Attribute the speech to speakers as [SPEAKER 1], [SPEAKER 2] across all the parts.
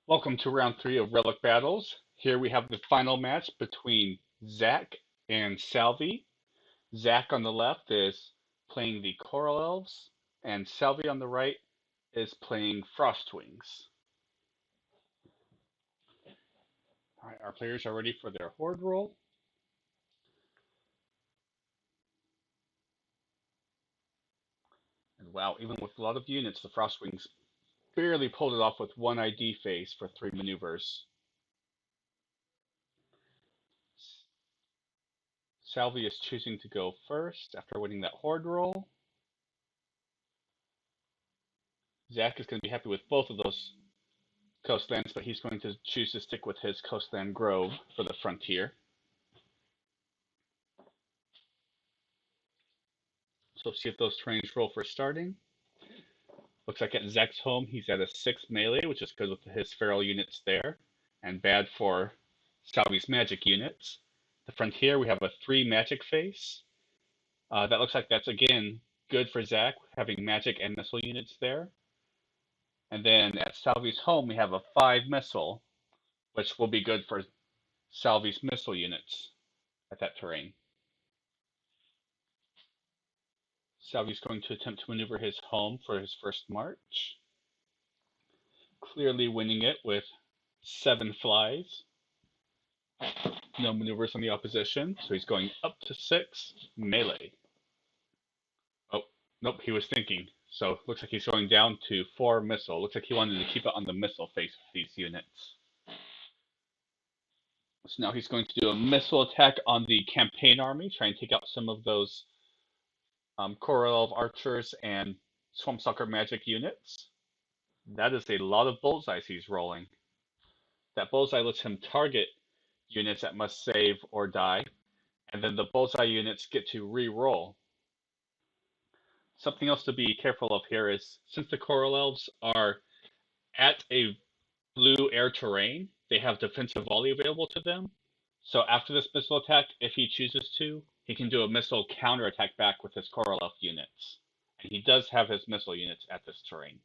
[SPEAKER 1] Welcome to round 3 of Relic Battles. Here we have the final match between Zach and Salvie. Zach on the left is playing the Coral Elves, and Salvie on the right is playing Frostwings. Alright, our players are ready for their horde roll. And wow, even with a lot of units, the Frostwings barely pulled it off with one ID phase for 3 maneuvers. Salvie is choosing to go first after winning that horde roll. Zach is going to be happy with both of those coastlands, but he's going to choose to stick with his coastland grove for the frontier. So see if those terrains roll for starting. Looks like at Zach's home, he's at a 6 melee, which is good with his feral units there, and bad for Salvie's magic units. The frontier, we have a 3 magic face. That looks like that's, again, good for Zach, having magic and missile units there. And then at Salvie's home, we have a 5 missile, which will be good for Salvie's missile units at that terrain. Salvie's going to attempt to maneuver his home for his first march. Clearly winning it with 7 flies. No maneuvers on the opposition, so he's going up to 6 melee. Oh, nope, he was thinking. So looks like he's going down to 4 missile. Looks like he wanted to keep it on the missile face with these units. So now he's going to do a missile attack on the campaign army, try and take out some of those Coral Elf archers and Swamp Sucker magic units. That is a lot of bullseyes he's rolling. That bullseye lets him target units that must save or die, and then the bullseye units get to re-roll. Something else to be careful of here is, since the Coral Elves are at a blue air terrain, they have defensive volley available to them. So after this missile attack, if he chooses to, he can do a missile counterattack back with his Coral Elf units. And he does have his missile units at this terrain.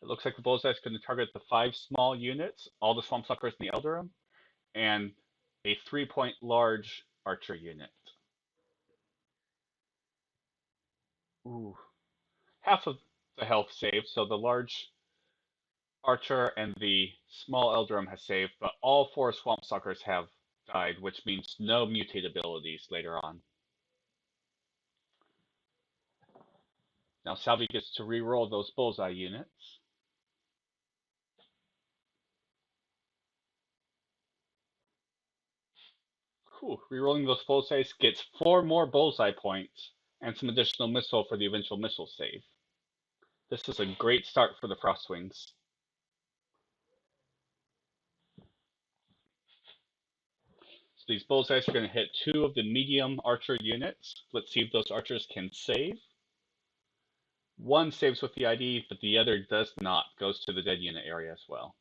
[SPEAKER 1] It looks like the bullseye is going to target the 5 small units, all the Swamp Suckers in the Elderum, and a 3-point large archer unit. Ooh. Half of the health saved, so the large archer and the small Elderum has saved, but all 4 Swamp Suckers have died, which means no mutate abilities later on. Now Salvie gets to re-roll those bullseye units. Re-rolling those bullseyes gets 4 more bullseye points and some additional missile for the eventual missile save. This is a great start for the Frostwings. So these bullseyes are going to hit 2 of the medium archer units. Let's see if those archers can save. One saves with the ID, but the other does not. Goes to the dead unit area as well.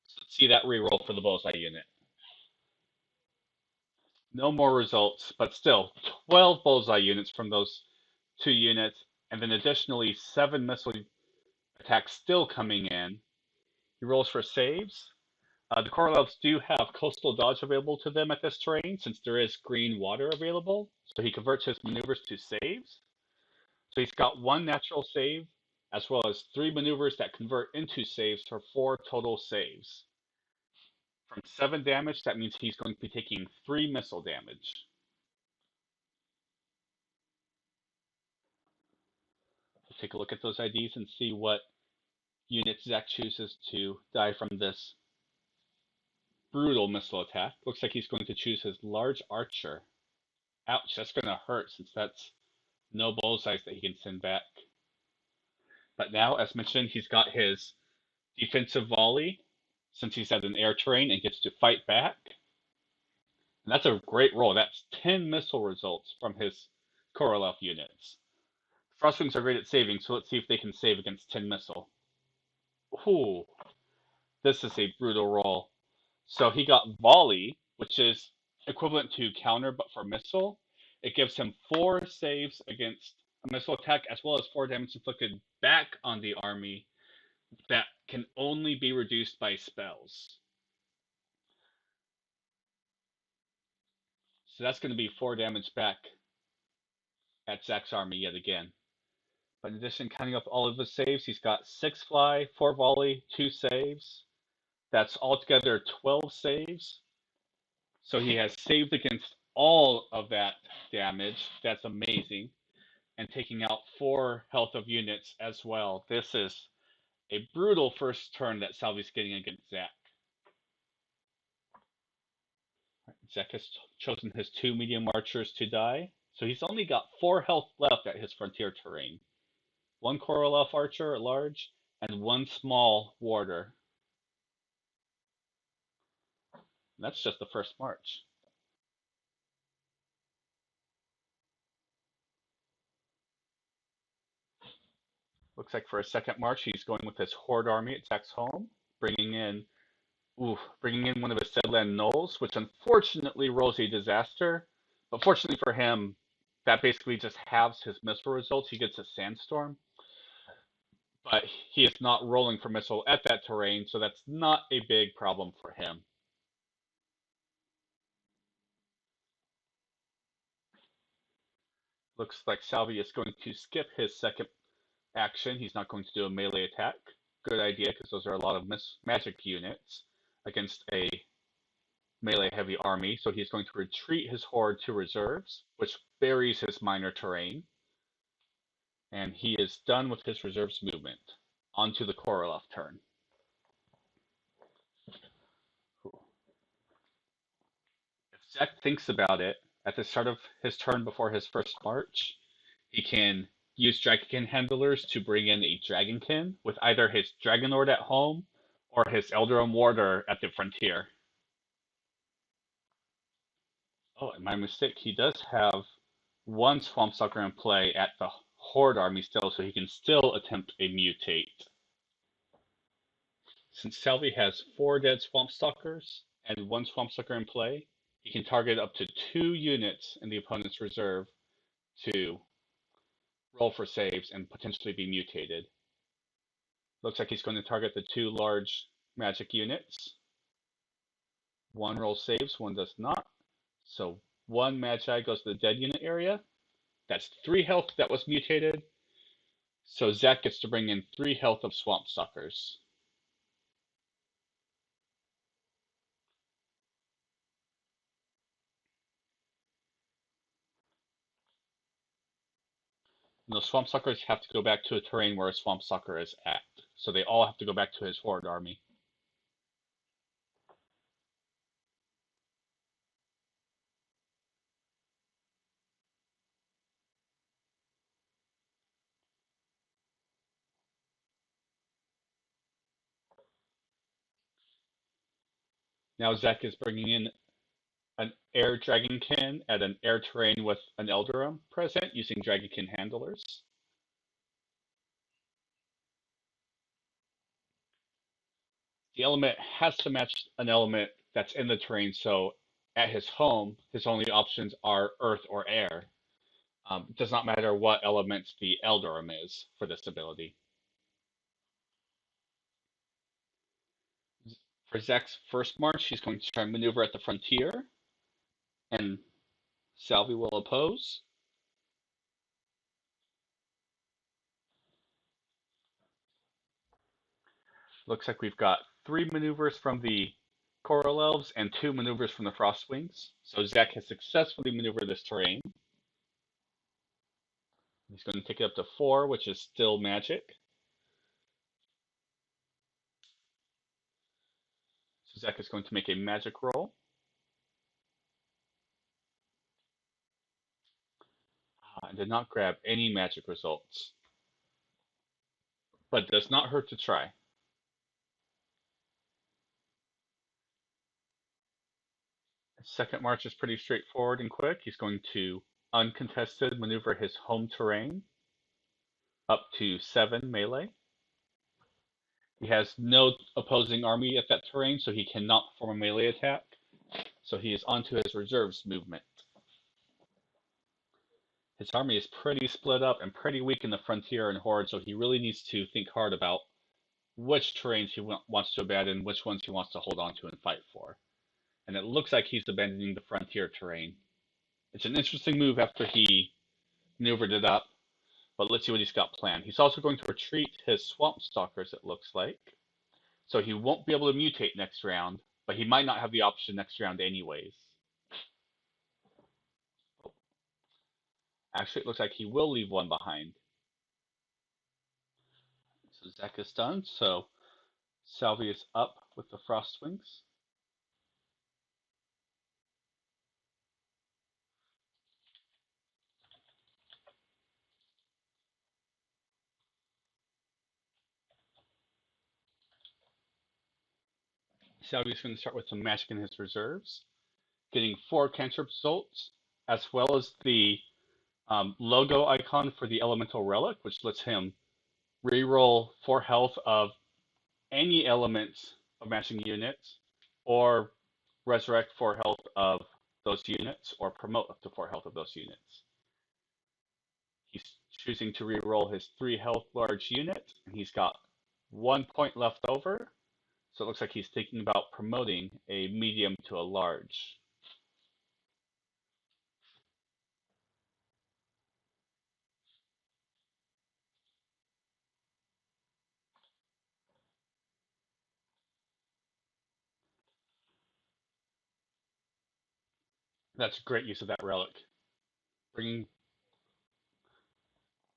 [SPEAKER 1] So let's see that reroll for the bullseye unit. No more results, but still 12 bullseye units from those 2 units, and then additionally 7 missile attacks still coming in. He rolls for saves. The Coral Elves do have coastal dodge available to them at this terrain, since there is green water available, so he converts his maneuvers to saves. So he's got 1 natural save, as well as 3 maneuvers that convert into saves for 4 total saves. From 7 damage, that means he's going to be taking 3 missile damage. Let's take a look at those IDs and see what units Zach chooses to die from this brutal missile attack. Looks like he's going to choose his large archer. Ouch, that's going to hurt since that's no bullseyes that he can send back. But now, as mentioned, he's got his defensive volley since he's at an air terrain and gets to fight back. And that's a great roll. That's 10 missile results from his Coral Elf units. Frostwings are great at saving, so let's see if they can save against 10 missile. Ooh, this is a brutal roll. So he got volley, which is equivalent to counter but for missile. It gives him 4 saves against a missile attack, as well as 4 damage inflicted back on the army that can only be reduced by spells. So that's going to be 4 damage back at Zach's army yet again. But in addition, counting up all of his saves, he's got 6 fly, 4 volley, 2 saves. That's altogether 12 saves. So he has saved against all of that damage. That's amazing. And taking out 4 health of units as well. This is a brutal first turn that Salvie's getting against Zach. Zach has chosen his 2 medium archers to die. So he's only got 4 health left at his frontier terrain. 1 Coral Elf archer at large, and 1 small warder. And that's just the first march. Looks like for a second march, he's going with his horde army at Zach's home, bringing in one of his Steadland Gnolls, which unfortunately rolls a disaster. But fortunately for him, that basically just halves his missile results. He gets a sandstorm, but he is not rolling for missile at that terrain, so that's not a big problem for him. Looks like Salvie is going to skip his second action. He's not going to do a melee attack. Good idea, because those are a lot of magic units against a melee heavy army. So he's going to retreat his horde to reserves, which buries his minor terrain. And he is done with his reserves movement. Onto the Korolev turn. If Zek thinks about it, at the start of his turn before his first march, he can use Dragonkin handlers to bring in a Dragonkin with either his Dragonlord at home or his Eldarin Warder at the frontier. Oh, and my mistake. He does have 1 Swampsucker in play at the Horde army still, so he can still attempt a mutate. Since Salvie has 4 dead Swampsuckers and 1 Swampsucker in play, he can target up to 2 units in the opponent's reserve to roll for saves and potentially be mutated. Looks like he's going to target the 2 large magic units. 1 roll saves, 1 does not. So 1 Magi goes to the dead unit area. That's 3 health that was mutated. So Zach gets to bring in 3 health of Swampsuckers. And those Swampsuckers have to go back to a terrain where a Swampsucker is at. So they all have to go back to his Horde army. Now Zach is bringing in an Air Dragonkin at an air terrain with an Eldarin present using Dragonkin handlers. The element has to match an element that's in the terrain, so at his home, his only options are Earth or Air. It does not matter what element the Eldarin is for this ability. For Zach's first march, he's going to try and maneuver at the frontier, and Salvie will oppose. Looks like we've got 3 maneuvers from the Coral Elves and 2 maneuvers from the Frostwings. So Zach has successfully maneuvered this terrain. He's going to take it up to 4, which is still magic. So Zach is going to make a magic roll. And did not grab any magic results. But does not hurt to try. His second march is pretty straightforward and quick. He's going to uncontested maneuver his home terrain up to 7 melee. He has no opposing army at that terrain, so he cannot perform a melee attack. So he is onto his reserves movement. His army is pretty split up and pretty weak in the frontier and horde, so he really needs to think hard about which terrains he wants to abandon, which ones he wants to hold on to and fight for. And it looks like he's abandoning the frontier terrain. It's an interesting move after he maneuvered it up, but let's see what he's got planned. He's also going to retreat his Swamp Stalkers, it looks like. So he won't be able to mutate next round, but he might not have the option next round anyways. Actually, it looks like he will leave one behind. So Zek is done, so Salvie is up with the Frostwings. Salvie's going to start with some magic in his reserves, getting 4 cantrip results, as well as the logo icon for the elemental relic, which lets him reroll 4 health of any elements of matching units, or resurrect 4 health of those units, or promote up to 4 health of those units. He's choosing to reroll his 3 health large unit, and he's got 1 point left over. So it looks like he's thinking about promoting a medium to a large. That's a great use of that relic.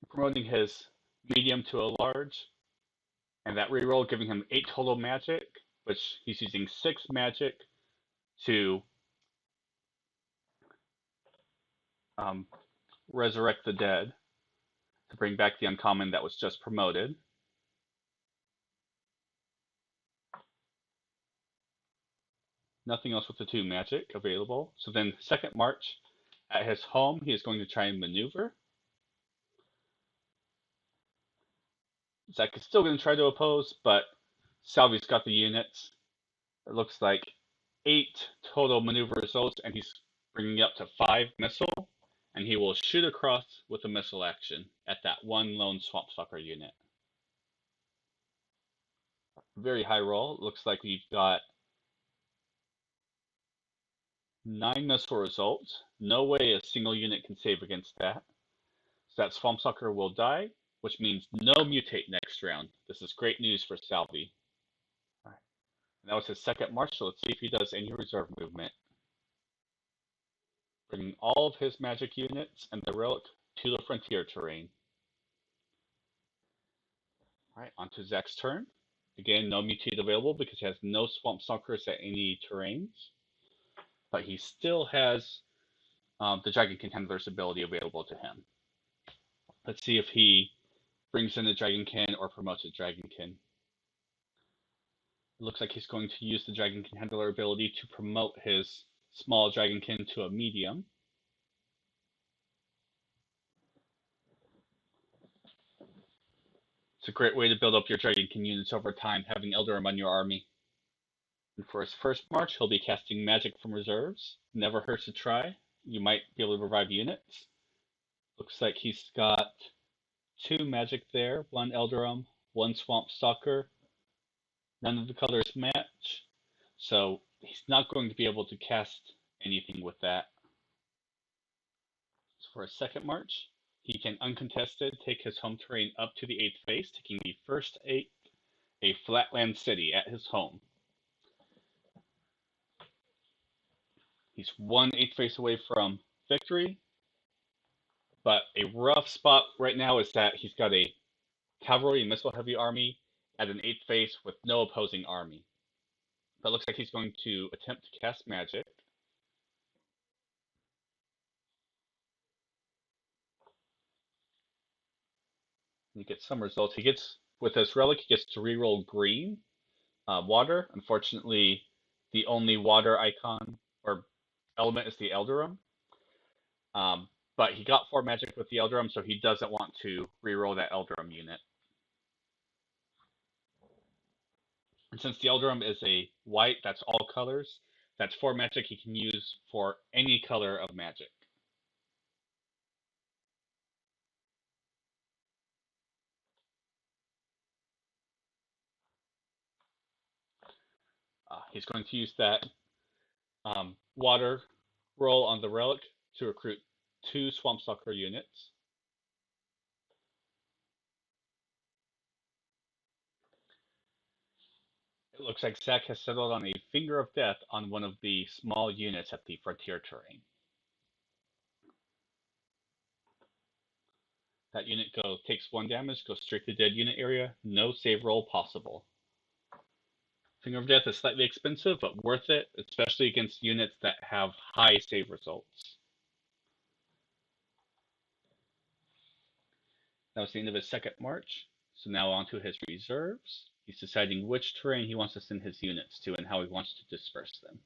[SPEAKER 1] Promoting his medium to a large, and that reroll giving him 8 total magic, which he's using 6 magic to resurrect the dead, to bring back the uncommon that was just promoted. Nothing else with the 2 magic available. So then second march, at his home, he is going to try and maneuver. Zek is still going to try to oppose, but Salvie's got the units. It looks like 8 total maneuver results, and he's bringing up to 5 missile, and he will shoot across with a missile action at that 1 lone Swamp Stalker unit. Very high roll. It looks like we've got 9 missile results. No way a single unit can save against that. So that Swamp Stalker will die, which means no mutate next round. This is great news for Salvie. All right. And that was his second march, so let's see if he does any reserve movement. Bringing all of his magic units and the relic to the frontier terrain. All right, on to Zek's turn. Again, no mutate available because he has no Swamp Stalkers at any terrains. But he still has the Dragonkin Handler's ability available to him. Let's see if he brings in a Dragonkin or promotes a Dragonkin. It looks like he's going to use the Dragonkin Handler ability to promote his small Dragonkin to a medium. It's a great way to build up your Dragonkin units over time, having Elderum on your army. And for his first march, he'll be casting magic from reserves. Never hurts to try. You might be able to revive units. Looks like he's got 2 magic there, 1 Elderum, 1 Swamp Stalker. None of the colors match, so he's not going to be able to cast anything with that. So for a second march, he can uncontested take his home terrain up to the 8th phase, taking the first 8, a flatland city at his home. He's 1 8th phase away from victory, but a rough spot right now is that he's got a cavalry and missile heavy army at an 8th phase with no opposing army. But it looks like he's going to attempt to cast magic. He gets some results. He gets, with this relic, he gets to reroll green water. Unfortunately, the only water icon or element is the Elderum. But he got 4 magic with the Elderum, so he doesn't want to reroll that Elderum unit. And since the Elderum is a white, that's all colors, that's 4 magic he can use for any color of magic. He's going to use that water roll on the relic to recruit 2 Swampstalker units. It looks like Zach has settled on a Finger of Death on one of the small units at the frontier terrain. That unit takes 1 damage, goes straight to dead unit area, no save roll possible. Finger of Death is slightly expensive, but worth it, especially against units that have high save results. That was the end of his second march, so now on to his reserves. He's deciding which terrain he wants to send his units to and how he wants to disperse them.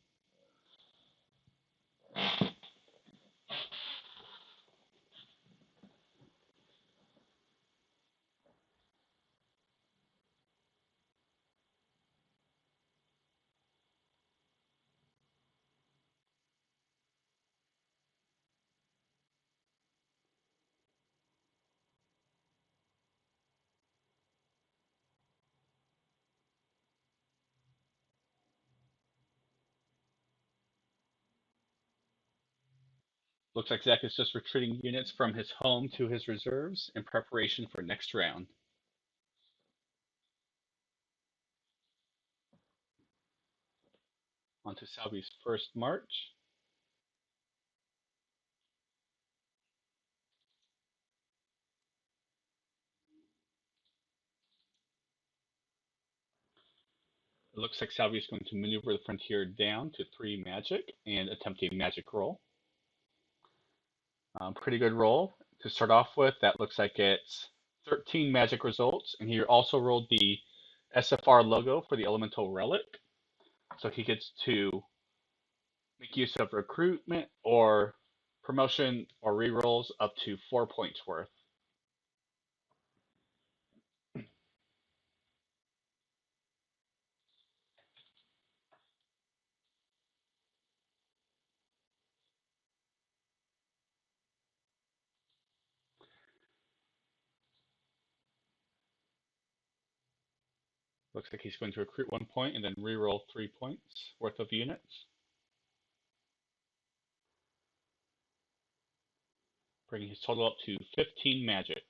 [SPEAKER 1] Looks like Zach is just retreating units from his home to his reserves in preparation for next round. On to Salvie's first march. It looks like Salvie is going to maneuver the frontier down to 3 magic and attempt a magic roll. Pretty good roll to start off with. That looks like it's 13 magic results, and he also rolled the SFR logo for the Elemental Relic. So he gets to make use of recruitment or promotion or rerolls up to 4 points worth. Looks like he's going to recruit 1 point and then reroll 3 points worth of units, bringing his total up to 15 magic.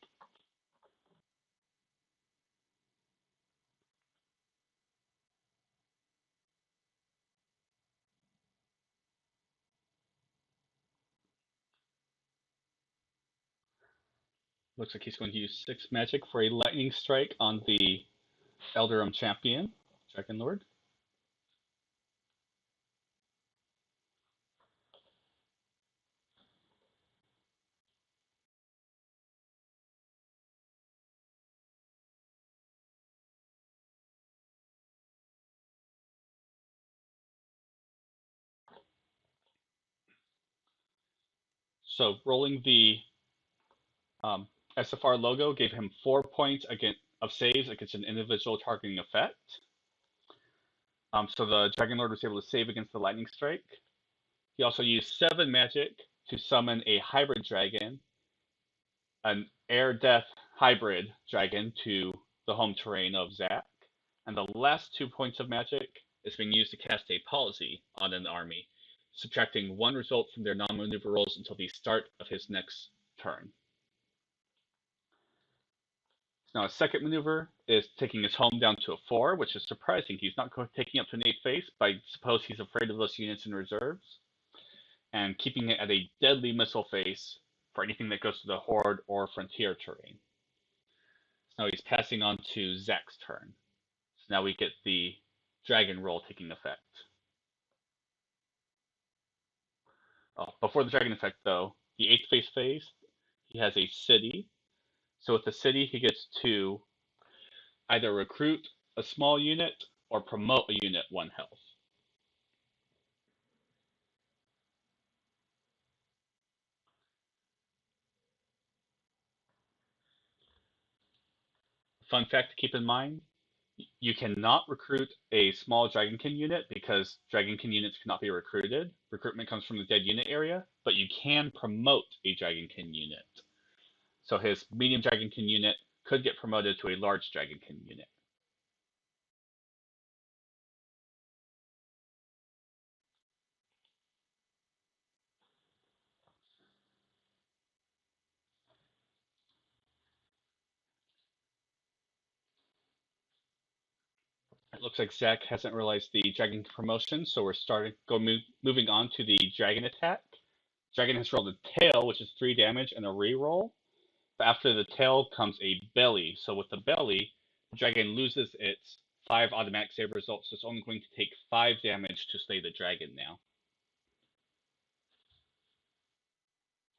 [SPEAKER 1] Looks like he's going to use 6 magic for a lightning strike on the Elderum champion, Dragon Lord. So rolling the SFR logo gave him 4 points of saves against an individual targeting effect. So the Dragon Lord was able to save against the lightning strike. He also used 7 magic to summon a hybrid dragon, an air death hybrid dragon, to the home terrain of Zach. And the last 2 points of magic is being used to cast a policy on an army, subtracting 1 result from their non-maneuver rolls until the start of his next turn. Now his second maneuver is taking his home down to a 4, which is surprising. He's not taking up to an 8 face, but I suppose he's afraid of those units in reserves, and keeping it at a deadly missile face for anything that goes to the Horde or Frontier terrain. So now he's passing on to Zach's turn. So now we get the Dragon roll taking effect. Before the Dragon effect, though, the 8th face phase, he has a city. So with the city, he gets to either recruit a small unit or promote a unit 1 health. Fun fact to keep in mind, you cannot recruit a small Dragonkin unit because Dragonkin units cannot be recruited. Recruitment comes from the dead unit area, but you can promote a Dragonkin unit. So his medium Dragonkin unit could get promoted to a large Dragonkin unit. It looks like Zach hasn't realized the dragon promotion, so we're moving on to the dragon attack. Dragon has rolled a tail, which is 3 damage and a reroll. But after the tail comes a belly. So with the belly, the dragon loses its 5 automatic save results, so it's only going to take 5 damage to slay the dragon now.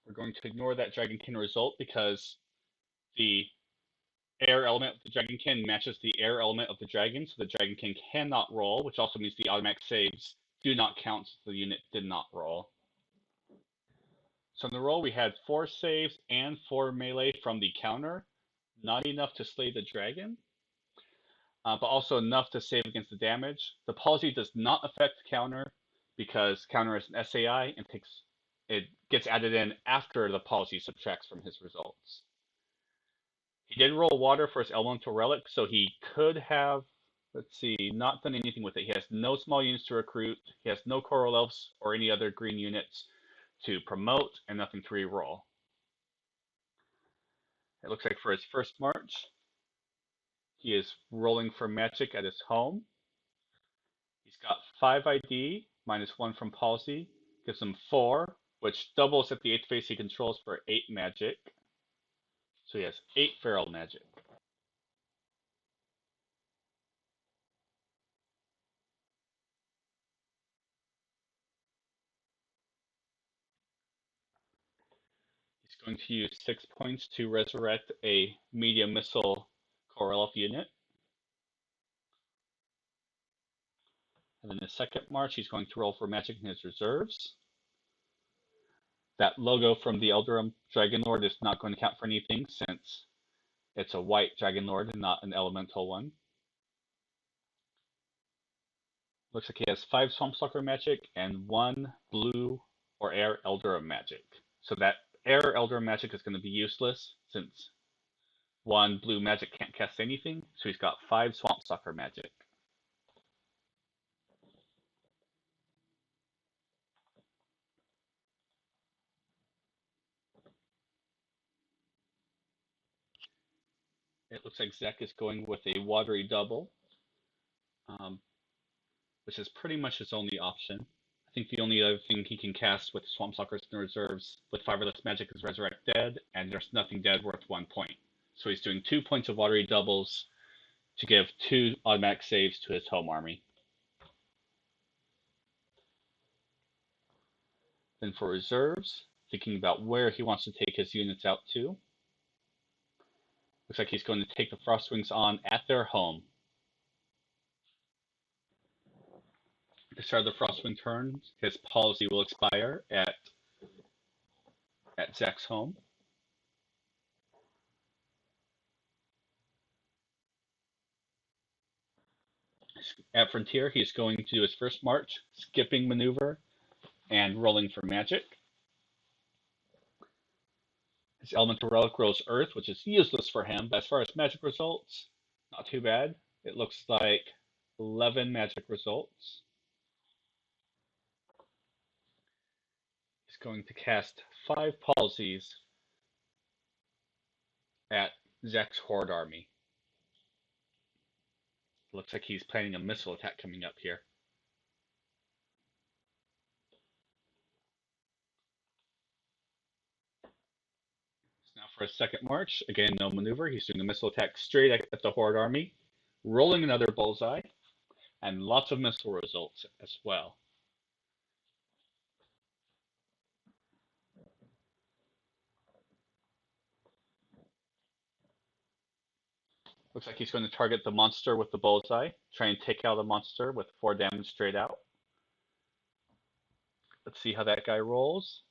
[SPEAKER 1] We're going to ignore that dragonkin result because the air element of the dragonkin matches the air element of the dragon, so the dragonkin cannot roll, which also means the automatic saves do not count since the unit did not roll. So in the roll, we had 4 saves and 4 melee from the counter. Not enough to slay the dragon, but also enough to save against the damage. The palsy does not affect counter because counter is an SAI and it gets added in after the palsy subtracts from his results. He did roll water for his elemental relic, so he could have, let's see, not done anything with it. He has no small units to recruit. He has no coral elves or any other green units to promote, and nothing to re-roll. It looks like for his first march, he is rolling for magic at his home. He's got 5 ID, minus 1 from palsy, gives him 4, which doubles at the 8th phase he controls for 8 magic. So he has 8 feral magic. He's going to use 6 points to resurrect a medium missile coral elf unit. And then the second march, he's going to roll for magic in his reserves. That logo from the Elderum Dragonlord is not going to count for anything since it's a white Dragonlord and not an elemental one. Looks like he has 5 Swampstalker magic and 1 blue or air Elderum magic. So that air Elderum magic is going to be useless since 1 blue magic can't cast anything. So he's got 5 Swampstalker magic. It looks like Zek is going with a watery double, which is pretty much his only option. I think the only other thing he can cast with Swampstalkers in the reserves with 5 or less magic is Resurrect Dead, and there's nothing dead worth 1 point. So he's doing 2 points of watery doubles to give 2 automatic saves to his home army. Then for reserves, thinking about where he wants to take his units out to. Looks like he's going to take the Frostwings on at their home. At the start of the Frostwing turn, his policy will expire at Zach's home. At Frontier, he's going to do his first march, skipping maneuver, and rolling for magic. His elemental relic rolls Earth, which is useless for him, but as far as magic results, not too bad. It looks like 11 magic results. He's going to cast 5 palsies at Zach's Horde army. Looks like he's planning a missile attack coming up here. So now for a second march, again no maneuver. He's doing a missile attack straight at the Horde army, rolling another bullseye, and lots of missile results as well. Looks like he's going to target the monster with the bullseye, try and take out the monster with 4 damage straight out. Let's see how that guy rolls.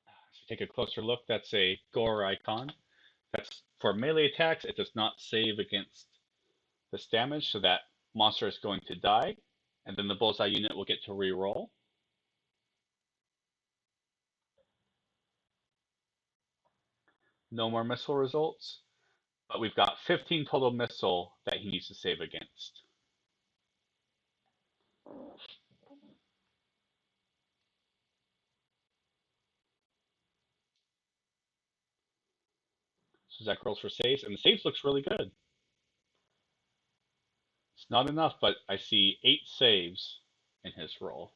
[SPEAKER 1] As we take a closer look, that's a gore icon. That's for melee attacks. It does not save against this damage, so that monster is going to die, and then the bullseye unit will get to re-roll. No more missile results, but we've got 15 total missile that he needs to save against. So Zach rolls for saves, and the saves looks really good. It's not enough, but I see 8 saves in his roll.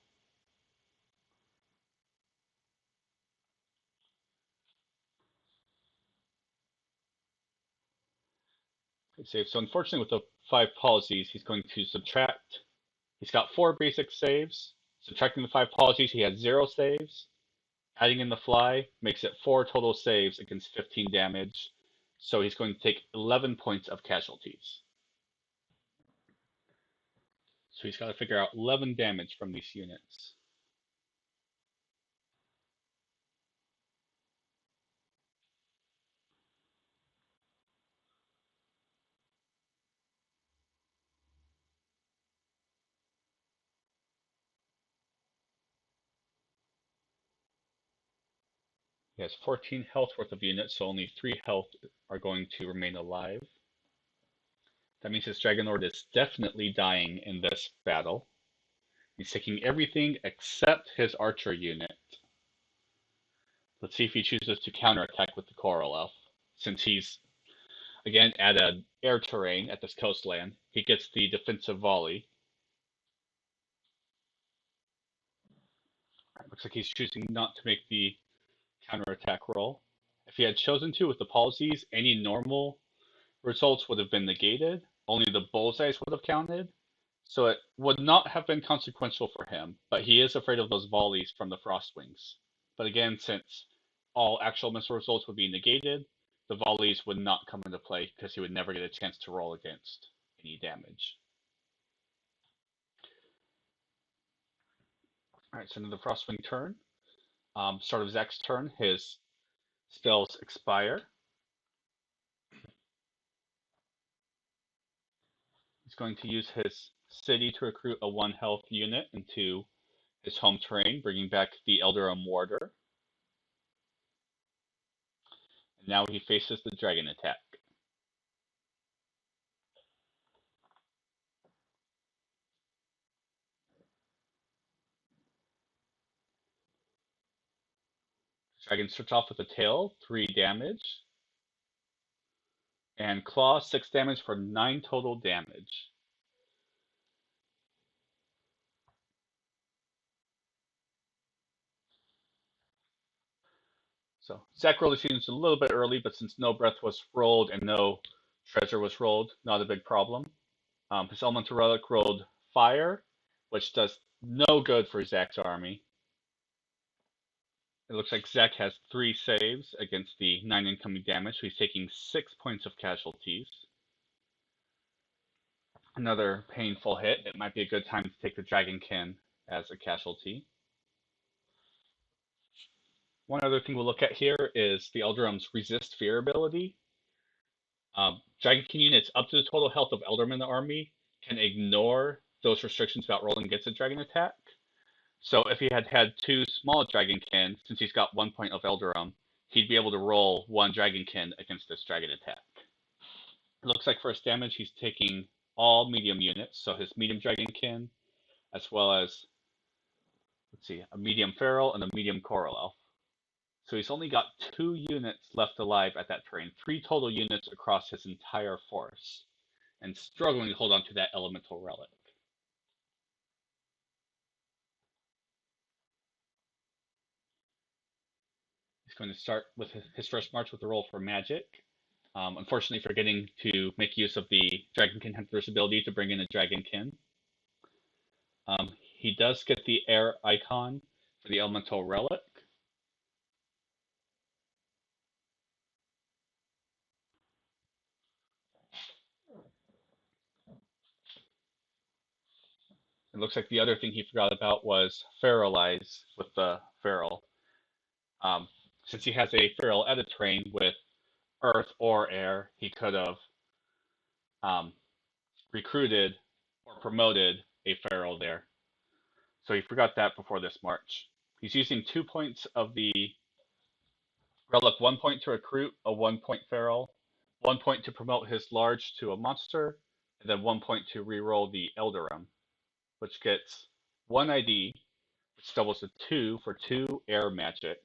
[SPEAKER 1] Save. So unfortunately, with the 5 policies, he's going to subtract. He's got 4 basic saves. Subtracting the 5 policies, he has 0 saves. Adding in the fly makes it 4 total saves against 15 damage. So he's going to take 11 points of casualties. So he's got to figure out 11 damage from these units. He has 14 health worth of units, so only 3 health are going to remain alive. That means his Dragon Lord is definitely dying in this battle. He's taking everything except his archer unit. Let's see if he chooses to counterattack with the Coral Elf. Since he's, again, at an air terrain at this coastland, he gets the defensive volley. Looks like he's choosing not to make the counterattack roll. If he had chosen to with the policies, any normal results would have been negated. Only the bullseyes would have counted. So it would not have been consequential for him, but he is afraid of those volleys from the Frostwings. But again, since all actual missile results would be negated, the volleys would not come into play because he would never get a chance to roll against any damage. Alright, so into the Frostwing turn. Start of Zach's turn, his spells expire. He's going to use his city to recruit a 1 health unit into his home terrain, bringing back the Elderum Warder. And now he faces the dragon attack. Dragon starts off with a tail, 3 damage. And claw, 6 damage for 9 total damage. So Zach rolled his units a little bit early, but since no breath was rolled and no treasure was rolled, not a big problem. His elemental relic rolled fire, which does no good for Zach's army. It looks like Zach has 3 saves against the 9 incoming damage, so he's taking 6 points of casualties. Another painful hit. It might be a good time to take the Dragonkin as a casualty. One other thing we'll look at here is the Elderum's Resist Fear ability. Dragonkin units up to the total health of Elderman in the army can ignore those restrictions about rolling against a dragon attack. So if he had had 2 small Dragonkin, since he's got 1 point of Elderum, he'd be able to roll 1 Dragonkin against this dragon attack. It looks like for his damage, he's taking all medium units, so his medium Dragonkin, as well as, let's see, a medium Feral and a medium Coral Elf. So he's only got 2 units left alive at that terrain, 3 total units across his entire force, and struggling to hold on to that elemental relic. He's going to start with his first march with a roll for magic. Unfortunately, forgetting to make use of the Dragonkin Hunter's ability to bring in a Dragonkin. He does get the air icon for the elemental relic. It looks like the other thing he forgot about was Feralize with the Feral. Since he has a Feral edit terrain with Earth or Air, he could have recruited or promoted a Feral there. So he forgot that before this march. He's using 2 points of the Relic, 1 point to recruit a 1 point Feral, 1 point to promote his large to a monster, and then 1 point to reroll the Elderum, which gets 1 ID, which doubles to 2 for 2 air magic.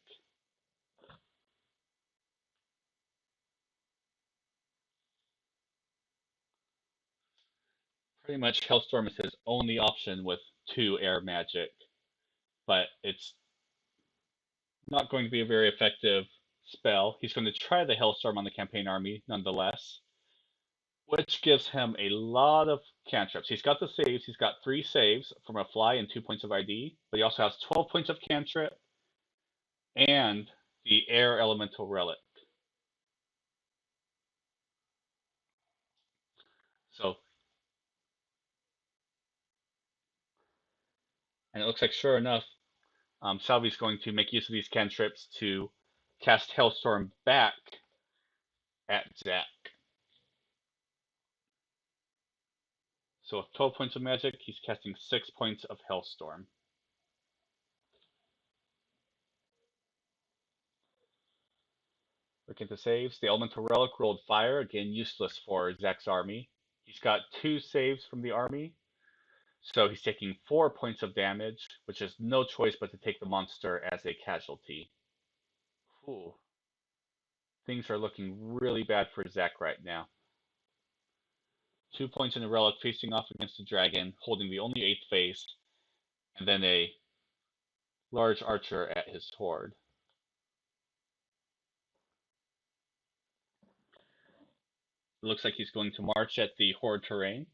[SPEAKER 1] Pretty much Hailstorm is his only option with 2 air magic, but it's not going to be a very effective spell. He's going to try the Hailstorm on the campaign army nonetheless, which gives him a lot of cantrips. He's got the saves. He's got 3 saves from a fly and 2 points of ID, but he also has 12 points of cantrip and the air elemental relic. So, and it looks like sure enough, Salvie's going to make use of these cantrips to cast Hailstorm back at Zach. So with 12 points of magic, he's casting 6 points of Hailstorm. Looking at the saves, the Elemental Relic rolled fire, again useless for Zach's army. He's got 2 saves from the army, so he's taking 4 points of damage, which is no choice but to take the monster as a casualty. Ooh. Things are looking really bad for Zach right now. 2 points in the relic facing off against the dragon, holding the only 8th face, and then a large archer at his horde. It looks like he's going to march at the horde terrain.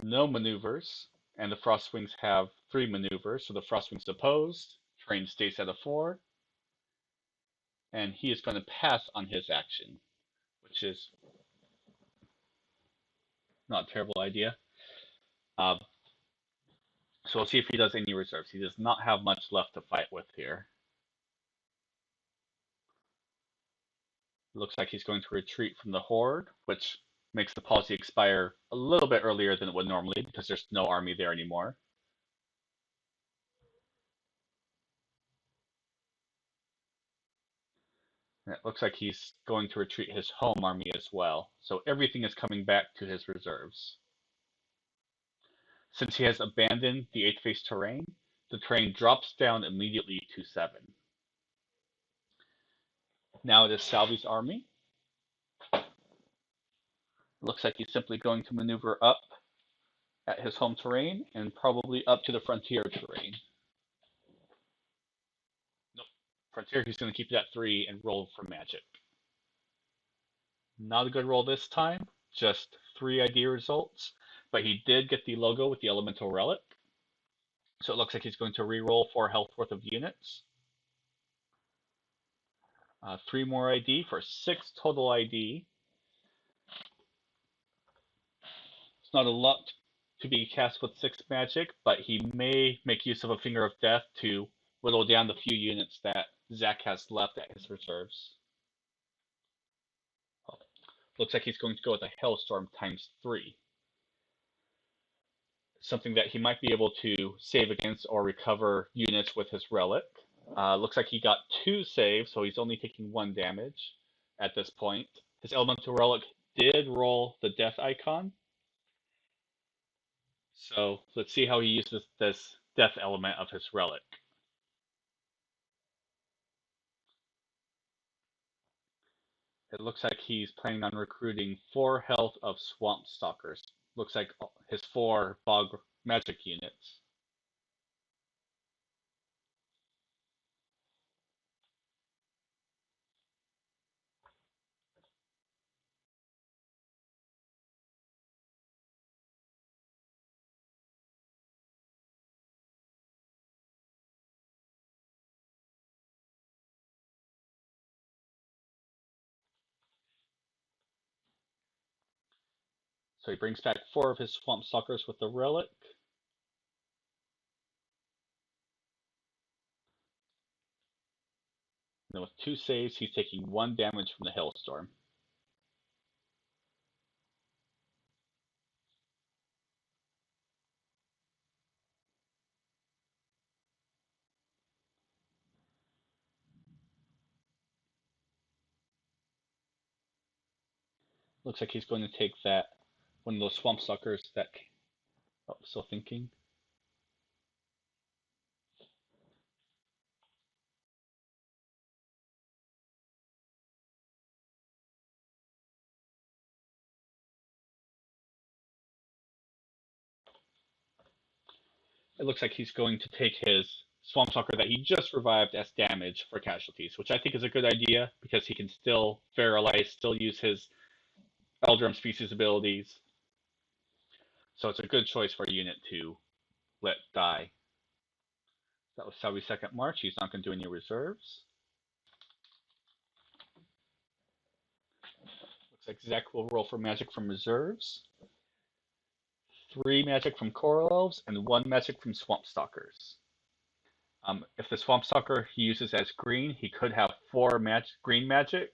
[SPEAKER 1] No maneuvers, and the Frostwings have 3 maneuvers, so the Frostwings opposed, terrain stays at a 4, and he is going to pass on his action, which is not a terrible idea. So we'll see if he does any reserves. He does not have much left to fight with here. Looks like he's going to retreat from the horde, which makes the policy expire a little bit earlier than it would normally because there's no army there anymore. And it looks like he's going to retreat his home army as well. So everything is coming back to his reserves. Since he has abandoned the 8th phase terrain, the terrain drops down immediately to 7. Now it is Salvie's army. Looks like he's simply going to maneuver up at his home terrain and probably up to the frontier terrain. Nope. Frontier, he's going to keep it at 3 and roll for magic. Not a good roll this time, just 3 ID results, but he did get the logo with the elemental relic. So it looks like he's going to re-roll 4 health worth of units. 3 more ID for 6 total ID. It's not a lot to be cast with 6 magic, but he may make use of a Finger of Death to whittle down the few units that Zach has left at his reserves. Looks like he's going to go with a Hailstorm times 3. Something that he might be able to save against or recover units with his relic. Looks like he got 2 saves, so he's only taking 1 damage at this point. His elemental relic did roll the death icon. So let's see how he uses this death element of his relic. It looks like he's planning on recruiting 4 health of Swamp Stalkers. Looks like his 4 bog magic units. So he brings back 4 of his Swamp Stalkers with the relic. And then with 2 saves, he's taking 1 damage from the Hailstorm. Looks like he's going to take that, one of those Swamp Stalkers that, oh, still thinking. It looks like he's going to take his Swamp Stalker that he just revived as damage for casualties, which I think is a good idea because he can still feralize, still use his Eldrum species abilities. So it's a good choice for a unit to let die. That was Salvie's second march. He's not going to do any reserves. Looks like Zach will roll for magic from reserves. 3 magic from Coral Elves and 1 magic from Swamp Stalkers. If the Swamp Stalker he uses as green, he could have 4 green magic.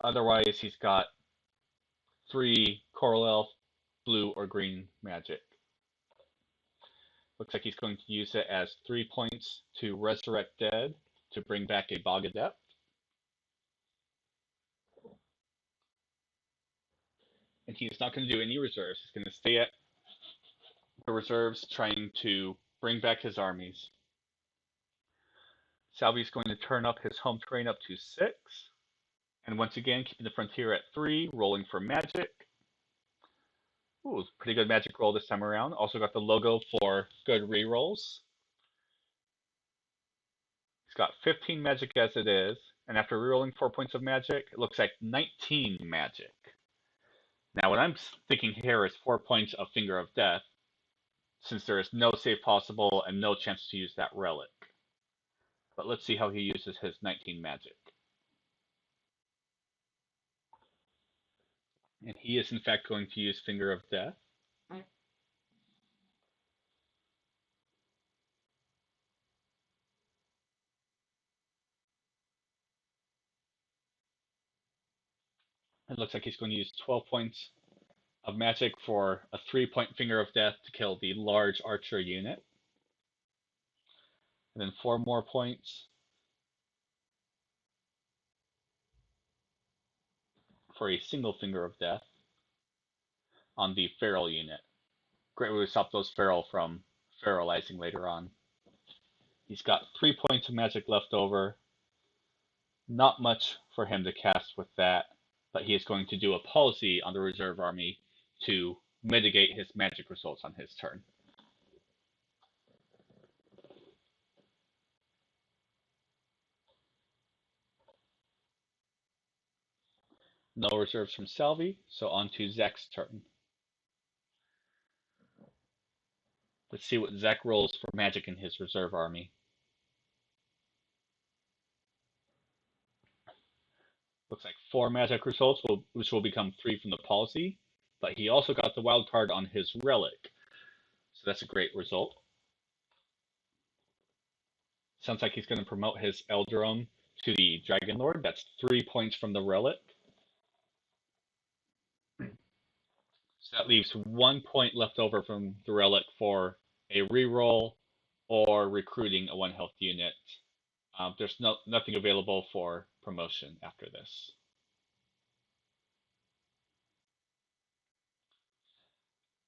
[SPEAKER 1] Otherwise, he's got 3 Coral Elf, blue, or green magic. Looks like he's going to use it as 3 points to Resurrect Dead to bring back a Bog of Depth. And he's not going to do any reserves. He's going to stay at the reserves trying to bring back his armies. Salvie's going to turn up his home terrain up to 6. And once again, keeping the frontier at 3, rolling for magic. Ooh, pretty good magic roll this time around. Also got the logo for good rerolls. He's got 15 magic as it is, and after rerolling 4 points of magic, it looks like 19 magic. Now, what I'm thinking here is 4 points of Finger of Death, since there is no save possible and no chance to use that relic. But let's see how he uses his 19 magic. And he is in fact going to use Finger of Death. It looks like he's going to use 12 points of magic for a 3-point Finger of Death to kill the large archer unit. And then 4 more points for a single Finger of Death on the feral unit. Great way to stop those feral from feralizing later on. He's got 3 points of magic left over. Not much for him to cast with that, but he is going to do a policy on the reserve army to mitigate his magic results on his turn. No reserves from Salvie, so on to Zach's turn. Let's see what Zach rolls for magic in his reserve army. Looks like 4 magic results, which will become 3 from the policy, but he also got the wild card on his relic, so that's a great result. Sounds like he's going to promote his Eldrum to the Dragon Lord. That's 3 points from the relic. So that leaves 1 point left over from the relic for a reroll or recruiting a 1 health unit. There's nothing available for promotion after this.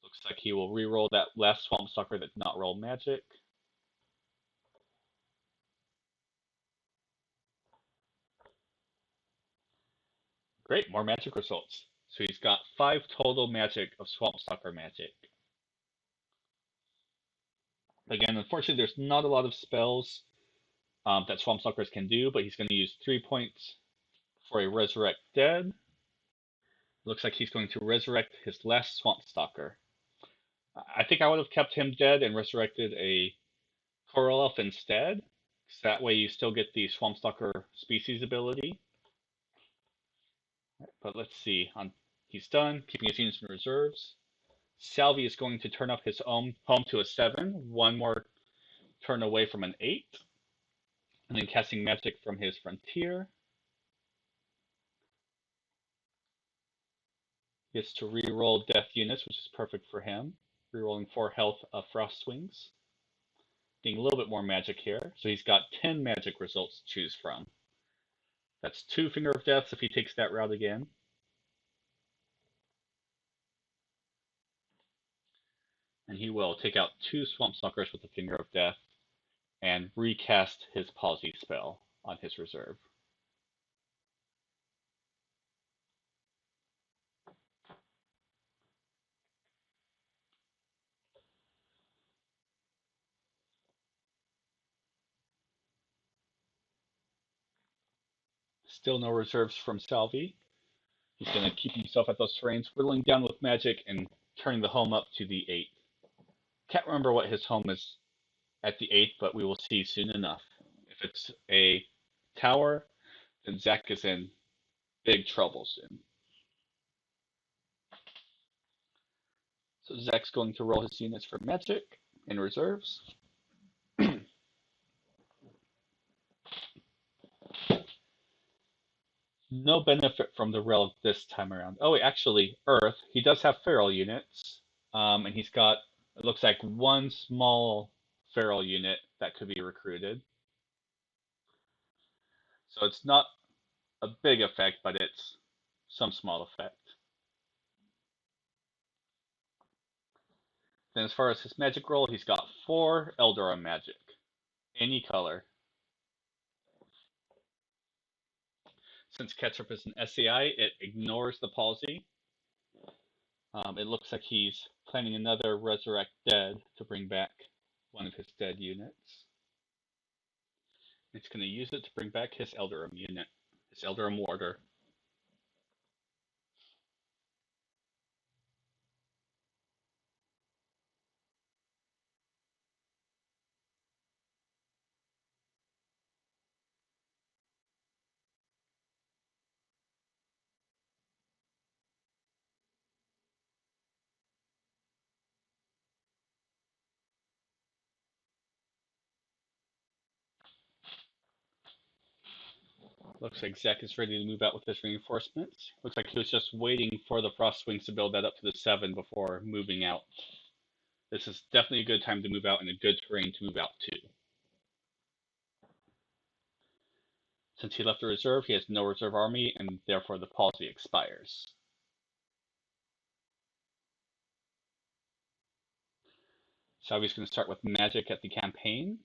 [SPEAKER 1] Looks like he will reroll that last Swamp Stalker that did not roll magic. Great, more magic results. So he's got 5 total magic of Swamp Stalker magic. Again, unfortunately, there's not a lot of spells that Swamp Stalkers can do, but he's going to use 3 points for a Resurrect Dead. Looks like he's going to resurrect his last Swamp Stalker. I think I would have kept him dead and resurrected a Coral Elf instead, because that way you still get the Swamp Stalker species ability. But let's see. He's done, keeping his units in reserves. Salvie is going to turn up his home to a 7, 1 more turn away from an 8, and then casting magic from his frontier. He gets to reroll death units, which is perfect for him. Rerolling 4 health of Frostwings. Getting a little bit more magic here. So he's got 10 magic results to choose from. That's 2 Finger of Deaths if he takes that route again. And he will take out 2 Swamp Stalkers with the Finger of Death and recast his Policy spell on his reserve. Still no reserves from Salvie. He's going to keep himself at those terrains, whittling down with magic and turning the home up to the 8th. Can't remember what his home is at the 8th, but we will see soon enough. If it's a tower, then Zach is in big trouble soon. So Zach's going to roll his units for magic in reserves. No benefit from the relic this time around. Oh, wait, actually, Earth. He does have feral units, and he's got, it looks like, one small feral unit that could be recruited. So it's not a big effect, but it's some small effect. Then as far as his magic roll, he's got 4 Eldora magic. Any color. Since Ketchup is an SCI, it ignores the palsy. It looks like he's planning another Resurrect Dead to bring back one of his dead units. It's going to use it to bring back his Elderum unit, his Elderum Warder. Looks like Zach is ready to move out with his reinforcements. Looks like he was just waiting for the Frostwings to build that up to the 7 before moving out. This is definitely a good time to move out and a good terrain to move out to. Since he left the reserve, he has no reserve army, and therefore the palsy expires. Salvie's going to start with magic at the campaign.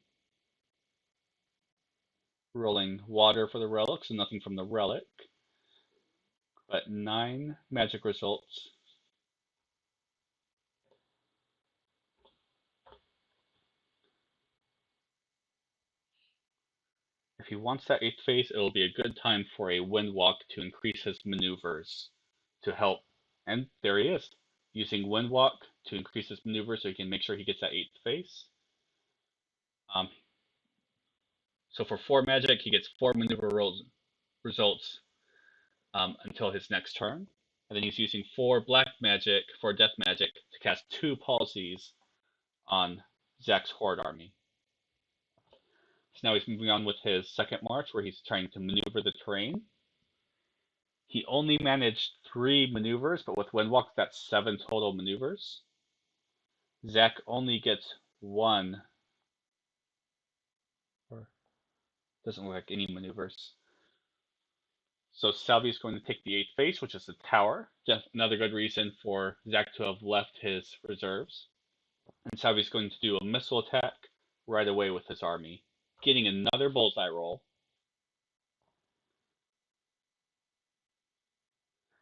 [SPEAKER 1] Rolling water for the relic, so nothing from the relic. But 9 magic results. If he wants that 8th phase, it will be a good time for a Windwalk to increase his maneuvers to help. And there he is, using Windwalk to increase his maneuvers so he can make sure he gets that 8th phase. So for 4 magic, he gets 4 maneuver results until his next turn. And then he's using 4 black magic, 4 death magic to cast 2 palsies on Zach's Horde army. So now he's moving on with his second march, where he's trying to maneuver the terrain. He only managed 3 maneuvers, but with Windwalk, that's 7 total maneuvers. Zach only gets 1. Or doesn't look like any maneuvers. So Salvie is going to take the 8th phase, which is the tower. Just another good reason for Zach to have left his reserves. And Salvie is going to do a missile attack right away with his army, getting another bullseye roll.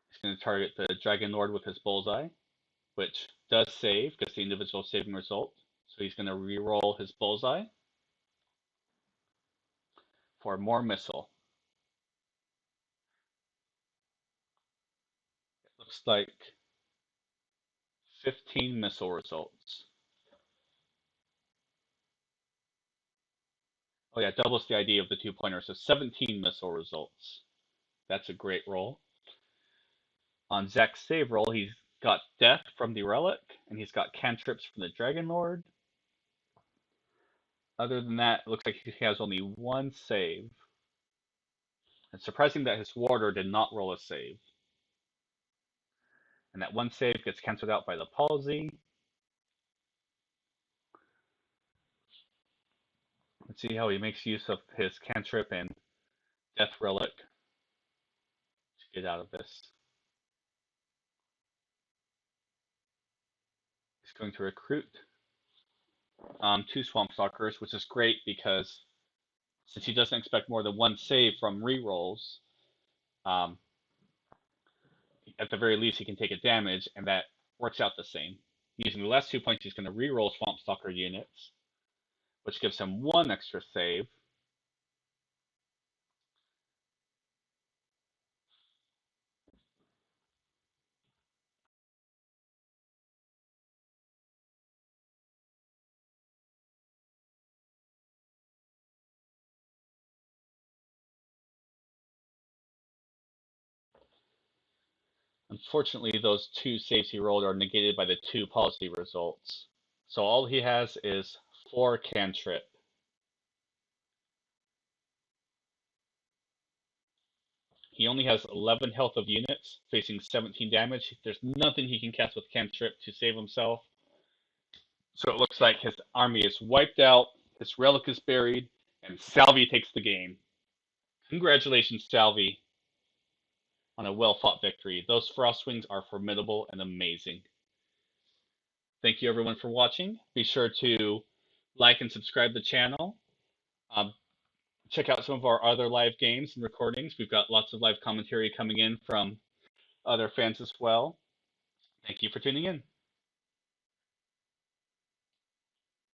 [SPEAKER 1] He's going to target the Dragon Lord with his bullseye, which does save, gets the individual saving result. So he's going to re-roll his bullseye for more missile. It looks like 15 missile results. Oh yeah, doubles the ID of the 2-pointer, so 17 missile results. That's a great roll. On Zach's save roll, he's got Death from the Relic, and he's got Cantrips from the Dragon Lord. Other than that, it looks like he has only 1 save. It's surprising that his Warder did not roll a save. And that 1 save gets cancelled out by the Palsy. Let's see how he makes use of his Cantrip and Death Relic to get out of this. He's going to recruit 2 Swamp Stalkers, which is great because since he doesn't expect more than 1 save from rerolls, at the very least he can take a damage, and that works out the same. Using the last 2 points, he's going to reroll Swamp Stalker units, which gives him 1 extra save. Unfortunately, those 2 saves he rolled are negated by the 2 policy results. So all he has is 4 cantrip. He only has 11 health of units, facing 17 damage. There's nothing he can cast with cantrip to save himself. So it looks like his army is wiped out, his relic is buried, and Salvie takes the game. Congratulations, Salvie, on a well-fought victory. Those Frostwings are formidable and amazing. Thank you everyone for watching. Be sure to like and subscribe to the channel. Check out some of our other live games and recordings. We've got lots of live commentary coming in from other fans as well. Thank you for tuning in.